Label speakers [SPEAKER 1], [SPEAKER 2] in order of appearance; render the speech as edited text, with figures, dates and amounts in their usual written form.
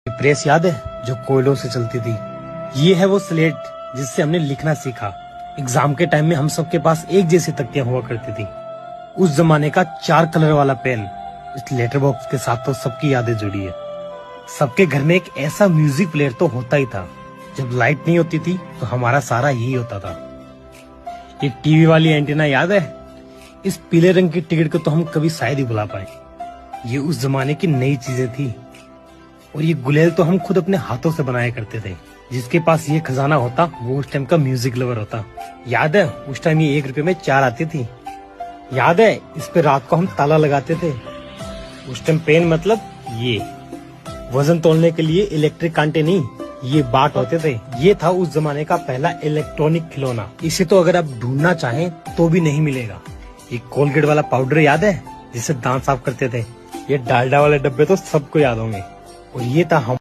[SPEAKER 1] Press याद है जो कोयलों से चलती थी? ये है वो स्लेट जिससे हमने लिखना सीखा। एग्जाम के टाइम में हम सबके पास एक जैसी तख्तियां हुआ करती थी। उस जमाने का 4 कलर वाला पेन, इस लेटर बॉक्स के साथ तो सबकी यादें जुड़ी है। सबके घर में एक ऐसा म्यूजिक प्लेयर तो होता ही था। जब लाइट नहीं होती थी तो हमारा सारा यही होता था। ये टीवी वाली एंटीना याद है? इस पीले रंग की टिकट को तो हम कभी शायद ही भुला पाए। ये उस जमाने की नई चीजें थी। और ये गुलेल तो हम खुद अपने हाथों से बनाया करते थे। जिसके पास ये खजाना होता वो उस टाइम का म्यूजिक लवर होता। याद है उस टाइम ये 1 रुपए में 4 आती थी। याद है इस पे रात को हम ताला लगाते थे। उस टाइम पेन मतलब ये वजन तोलने के लिए इलेक्ट्रिक कांटे नहीं, ये बाट होते थे। ये था उस जमाने का पहला इलेक्ट्रॉनिक खिलौना। इसे तो अगर आप ढूंढना चाहें तो भी नहीं मिलेगा। ये कोलगेट वाला पाउडर याद है जिससे दांत साफ करते थे? ये डालडा वाले डब्बे तो सबको याद होंगे। और ये था हम